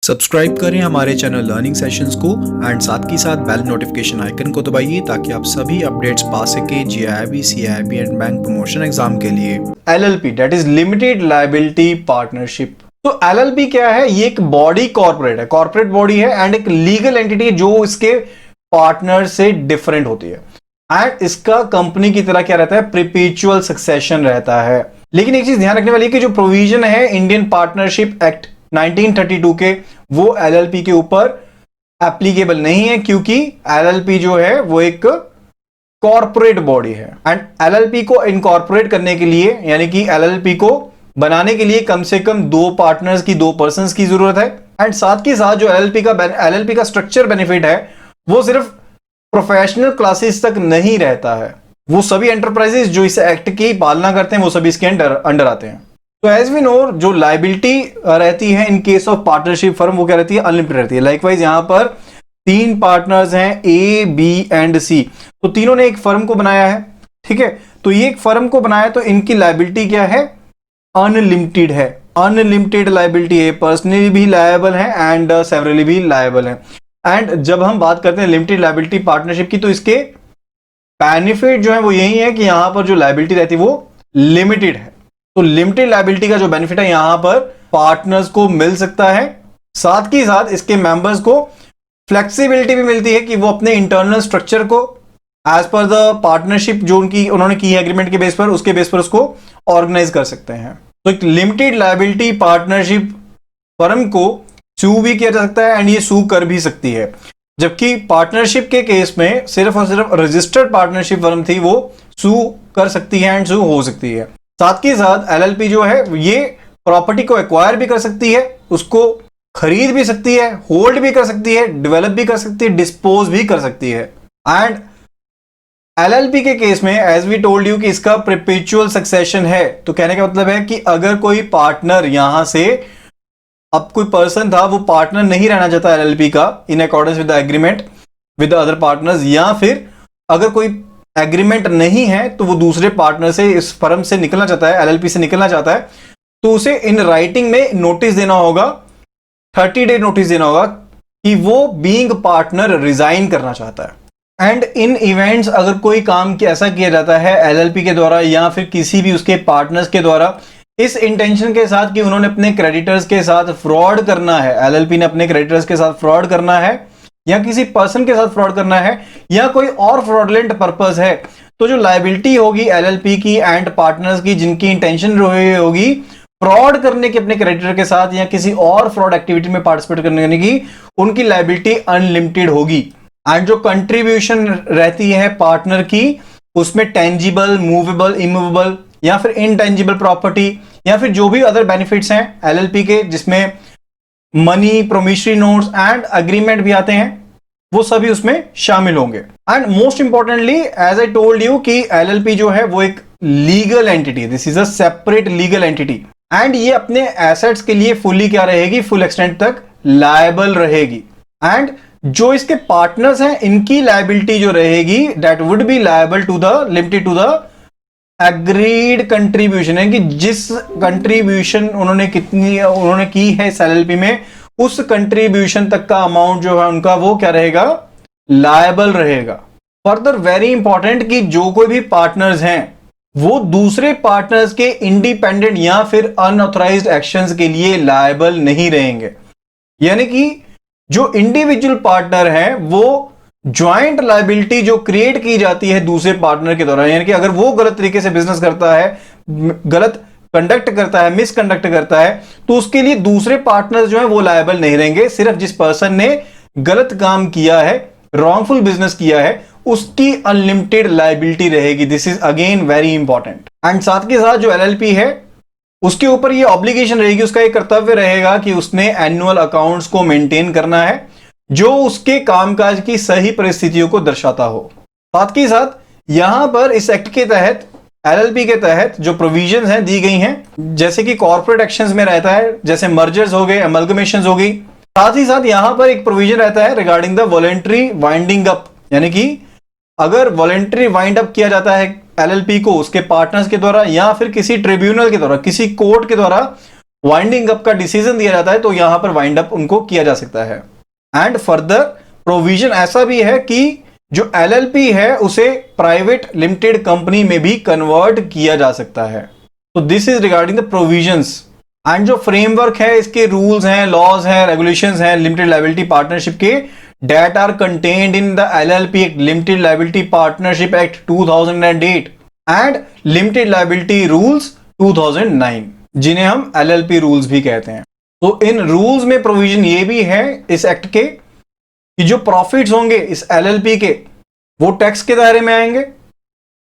Subscribe करें हमारे channel learning sessions को एंड साथ ही साथ बेल नोटिफिकेशन आइकन को दबाइए ताकि आप सभी अपडेट्स पा सके GIB, CIB and bank promotion exam के लिए। LLP that is limited liability partnership. तो एलएलपी क्या है? ये एक बॉडी कॉर्पोरेट है, कॉर्पोरेट बॉडी है एंड एक लीगल एंटिटी जो इसके पार्टनर से डिफरेंट होती है एंड इसका कंपनी की तरह क्या रहता है? परपेचुअल सक्सेशन रहता है। लेकिन एक चीज ध्यान रखने वाली है कि जो प्रोविजन है इंडियन पार्टनरशिप एक्ट 1932 के, वो एलएलपी के ऊपर एप्लीकेबल नहीं है क्योंकि एलएलपी जो है वो एक कॉर्पोरेट बॉडी है एंड एलएलपी को इनकॉर्पोरेट करने के लिए यानी कि एलएलपी को बनाने के लिए कम से कम दो पार्टनर्स की, दो पर्संस की जरूरत है एंड साथ के साथ जो एलएलपी का स्ट्रक्चर बेनिफिट है वो सिर्फ प्रोफेशनल क्लासेस तक नहीं रहता है, वो सभी एंटरप्राइजेस जो इस एक्ट की पालना करते हैं वो सभी इसके अंडर आते हैं। तो एज वी नो जो लायबिलिटी रहती है in case of partnership firm वो क्या रहती है? अनलिमिटेड रहती है। लाइकवाइज यहां पर तीन पार्टनर्स हैं ए, बी एंड सी, तो तीनों ने एक फर्म को बनाया है, ठीक है। तो ये एक फर्म को बनाया तो इनकी लायबिलिटी क्या है? अनलिमिटेड है, अनलिमिटेड लायबिलिटी है, पर्सनली भी लायबल है एंड सेवरली भी लायबल है। एंड जब हम बात करते हैं लिमिटेड लायबिलिटी पार्टनरशिप की तो इसके बेनिफिट जो है वो यही है कि यहां पर जो लायबिलिटी रहती है वो लिमिटेड है। तो लिमिटेड लायबिलिटी का जो बेनिफिट है यहां पर पार्टनर्स को मिल सकता है, साथ ही साथ इसके मेंबर्स को फ्लेक्सिबिलिटी भी मिलती है कि वो अपने इंटरनल स्ट्रक्चर को एज पर द पार्टनरशिप जो उन्होंने की है एग्रीमेंट के बेस पर, उसके बेस पर उसको ऑर्गेनाइज कर सकते हैं। तो एक लिमिटेड लायबिलिटी पार्टनरशिप फर्म को सू भी किया जा सकता है एंड ये सू कर भी सकती है, जबकि पार्टनरशिप के केस में सिर्फ और सिर्फ रजिस्टर्ड पार्टनरशिप फर्म थी वो सू कर सकती है एंड सू हो सकती है। साथ के साथ एलएलपी जो है ये प्रॉपर्टी को एक्वायर भी कर सकती है, उसको खरीद भी सकती है, होल्ड भी कर सकती है, डेवलप भी कर सकती है, डिस्पोज भी कर सकती है। एंड एलएलपी के केस में एज वी टोल्ड यू कि इसका परपेचुअल सक्सेशन है, तो कहने का मतलब है कि अगर कोई पार्टनर यहां से, अब कोई पर्सन था वो पार्टनर नहीं रहना चाहता एलएलपी का in accordance with the agreement with the other partners, या फिर अगर कोई एग्रीमेंट नहीं है तो वो दूसरे पार्टनर से, इस फर्म से निकलना चाहता है, एलएलपी से निकलना चाहता है, तो उसे इन राइटिंग में नोटिस देना होगा, 30 डे नोटिस देना होगा कि वो बीइंग पार्टनर रिजाइन करना चाहता है। एंड इन इवेंट्स अगर कोई काम ऐसा किया जाता है एलएलपी के द्वारा या फिर किसी भी उसके पार्टनर्स के द्वारा इस इंटेंशन के साथ कि उन्होंने अपने क्रेडिटर्स के साथ फ्रॉड करना है, एलएलपी ने अपने क्रेडिटर्स के साथ फ्रॉड करना है या किसी पर्सन के साथ फ्रॉड करना है या कोई और फ्रॉडलेंट पर्पस है, तो जो लायबिलिटी होगी एलएलपी की एंड पार्टनर्स की जिनकी इंटेंशन होगी फ्रॉड करने की अपने क्रेडिटर के साथ या किसी और फ्रॉड एक्टिविटी में पार्टिसिपेट करने की, उनकी लायबिलिटी अनलिमिटेड होगी। एंड जो कंट्रीब्यूशन रहती है पार्टनर की उसमें टेंजिबल, मूवेबल, इमूवेबल या फिर इनटेंजिबल प्रॉपर्टी या फिर जो भी अदर बेनिफिट्स हैं एलएलपी के जिसमें money, promissory notes and agreement भी आते हैं, वो सभी उसमें शामिल होंगे। And most importantly as I told you कि एलएलपी जो है वो एक लीगल एंटिटी है, this is a separate legal entity and ये अपने एसेट्स के लिए फुली क्या रहेगी? फुल एक्सटेंट तक लायबल रहेगी। एंड जो इसके पार्टनर्स हैं इनकी लायबिलिटी जो रहेगी that would be liable to the limited to the agreed contribution, है कि जिस कंट्रीब्यूशन उन्होंने की है इस एलएलपी में उस कंट्रीब्यूशन तक का अमाउंट जो है उनका वो क्या रहेगा? लायबल रहेगा। फर्दर वेरी इंपॉर्टेंट कि जो कोई भी पार्टनर्स हैं वो दूसरे पार्टनर्स के इंडिपेंडेंट या फिर अनऑथराइज्ड एक्शंस के लिए लायबल नहीं रहेंगे, यानी कि जो इंडिविजुअल पार्टनर है वो ज्वाइंट लायबिलिटी जो क्रिएट की जाती है दूसरे पार्टनर के द्वारा, यानी कि अगर वो गलत तरीके से बिजनेस करता है, गलत कंडक्ट करता है, मिसकंडक्ट करता है, तो उसके लिए दूसरे पार्टनर्स जो है वो लायबल नहीं रहेंगे। सिर्फ जिस पर्सन ने गलत काम किया है, रॉन्गफुल बिजनेस किया है, उसकी अनलिमिटेड लायबिलिटी रहेगी। This is again very important. And साथ के साथ जो एलएलपी है उसके ऊपर ये ऑब्लिगेशन रहेगी, उसका एक कर्तव्य रहेगा कि उसने एनुअल अकाउंट्स को मेंटेन करना है जो उसके कामकाज की सही परिस्थितियों को दर्शाता हो। साथ के साथ यहां पर इस एक्ट के तहत एलएलपी के तहत जो प्रोविजंस हैं दी गई हैं, जैसे कि कॉर्पोरेट एक्शंस में रहता है, जैसे मर्जर्स हो गए, अमलगमेशंस हो गई। साथ ही साथ यहां पर एक प्रोविजन रहता है regarding the voluntary winding up, यानी कि अगर वॉलंटरी वाइंड अप किया जाता है एलएलपी को उसके पार्टनर्स के द्वारा या फिर किसी ट्रिब्यूनल के द्वारा, किसी कोर्ट के द्वारा वाइंडिंग अप का डिसीजन दिया जाता है तो यहां पर वाइंड अप उनको किया जा सकता है। एंड फर्दर प्रोविजन ऐसा भी है कि जो एलएलपी है उसे प्राइवेट लिमिटेड कंपनी में भी कन्वर्ट किया जा सकता है। तो this is regarding the provisions. And जो फ्रेमवर्क है, इसके रूल्स हैं, लॉज हैं, रेगुलेशंस हैं लिमिटेड लायबिलिटी पार्टनरशिप के, that are contained in the LLP act, limited liability partnership act 2008 and limited liability rules 2009, जिन्हें हम एलएलपी रूल्स भी कहते हैं। तो इन रूल्स में प्रोविजन ये भी है इस एक्ट के कि जो प्रॉफिट्स होंगे इस एलएलपी के वो टैक्स के दायरे में आएंगे,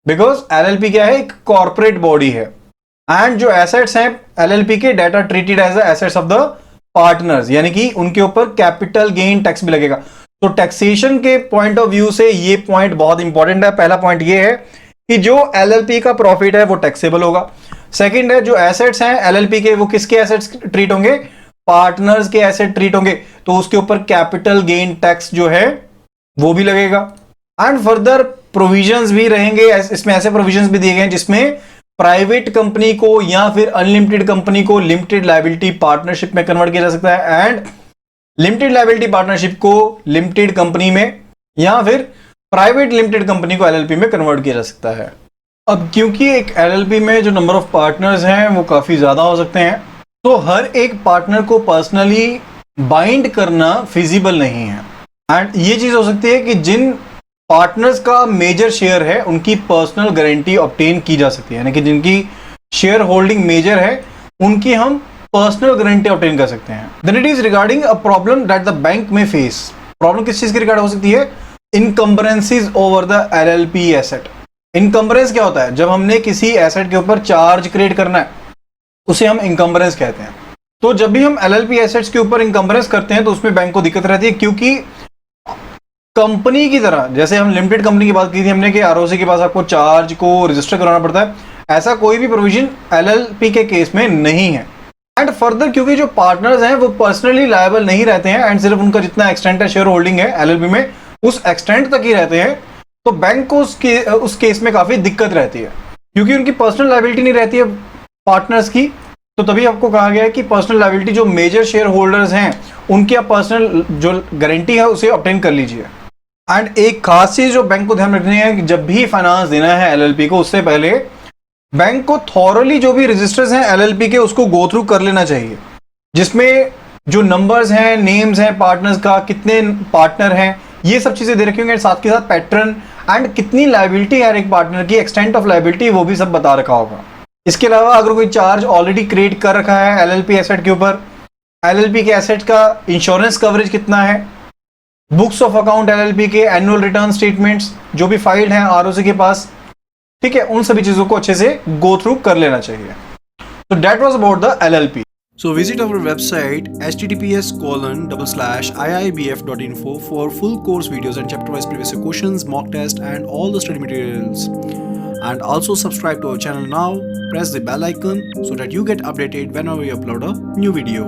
बिकॉज एलएलपी क्या है, एक कॉर्पोरेट बॉडी है। एंड जो एसेट्स हैं एलएलपी के, that are treated as assets of the partners, यानी कि उनके ऊपर कैपिटल गेन टैक्स भी लगेगा। तो टैक्सेशन के पॉइंट ऑफ व्यू से ये पॉइंट बहुत इंपॉर्टेंट है। पहला पॉइंट ये है कि जो एलएलपी का प्रॉफिट है वो टैक्सेबल होगा। सेकंड है जो एसेट्स हैं एलएलपी के, वो किसके एसेट्स ट्रीट होंगे, पार्टनर्स के एसेट ट्रीट होंगे, तो उसके ऊपर कैपिटल गेन टैक्स जो है वो भी लगेगा। एंड फर्दर प्रोविजंस भी रहेंगे, इसमें ऐसे प्रोविजंस भी दिए गए हैं जिसमें प्राइवेट कंपनी को या फिर अनलिमिटेड कंपनी को लिमिटेड लायबिलिटी पार्टनरशिप में कन्वर्ट किया जा सकता है, एंड लिमिटेड लायबिलिटी पार्टनरशिप को लिमिटेड कंपनी में या फिर प्राइवेट लिमिटेड कंपनी को एलएलपी में कन्वर्ट किया जा सकता है। अब क्योंकि एक एलएलपी में जो नंबर ऑफ पार्टनर्स हैं वो काफी ज्यादा हो सकते हैं, तो हर एक पार्टनर को पर्सनली बाइंड करना फिजिबल नहीं है। एंड ये चीज हो सकती है कि जिन पार्टनर्स का मेजर शेयर है उनकी पर्सनल गारंटी ऑब्टेन की जा सकती है, यानी कि जिनकी शेयर होल्डिंग मेजर है उनकी हम पर्सनल गारंटी ऑब्टेन कर सकते हैं। Then it is regarding a problem that the bank में फेस। प्रॉब्लम किस चीज के रिगार्ड हो सकती है, encumbrances over the LLP asset. Encumbrance क्या होता है, जब हमने किसी एसेट के ऊपर चार्ज क्रिएट करना है उसे हम इनकम्बरेंस कहते हैं। तो जब भी हम एलएलपी एसेट्स के ऊपर इनकम्बरेंस करते हैं तो उसमें बैंक को दिक्कत रहती है, क्योंकि कंपनी की तरह, जैसे हम लिमिटेड कंपनी की बात की थी हमने कि आरओसी के पास आपको चार्ज को रजिस्टर कराना पड़ता है, ऐसा कोई भी प्रोविजन एलएलपी के केस में नहीं है। एंड फर्दर क्योंकि जो पार्टनर्स हैं वो पर्सनली लायबल नहीं रहते हैं एंड सिर्फ उनका जितना एक्सटेंट है शेयर होल्डिंग है एलएलपी में उस एक्सटेंट तक ही रहते हैं, तो बैंक को उस केस में काफी दिक्कत रहती है, क्योंकि उनकी पर्सनल लायबिलिटी नहीं रहती है पार्टनर्स की। तो तभी आपको कहा गया है कि पर्सनल लायबिलिटी जो मेजर शेयर होल्डर्स हैं उनकी आप पर्सनल जो गारंटी है उसे ऑब्टेन कर लीजिए। एंड एक खास चीज जो बैंक को ध्यान रखनी है कि जब भी फाइनेंस देना है एलएलपी को, उससे पहले बैंक को थॉरली जो भी रजिस्टर्स हैं एलएलपी के उसको गो थ्रू कर लेना चाहिए, जिसमें जो नंबर्स हैं, नेम्स हैं पार्टनर्स का, कितने पार्टनर हैं, ये सब चीजें दे रखी होंगी, साथ के साथ पैटर्न एंड कितनी लायबिलिटी है एक पार्टनर की, एक्सटेंट ऑफ लायबिलिटी वो भी सब बता रखा होगा। इसके अलावा अगर कोई चार्ज ऑलरेडी क्रिएट कर रखा है एलएलपी एसेट के ऊपर, एलएलपी के एसेट का इंश्योरेंस कवरेज कितना है, बुक्स ऑफ अकाउंट एलएलपी के, एनुअल रिटर्न स्टेटमेंट्स जो भी फाइल्ड हैं आरओसी के पास, ठीक है, उन सभी चीजों को अच्छे से गो थ्रू कर लेना चाहिए। तो that was about the LLP. So visit our website https://iibf.info for full course videos and chapter-wise previous questions, mock test, and all the study materials. And also subscribe to our channel now. Press the bell icon so that you get updated whenever we upload a new video.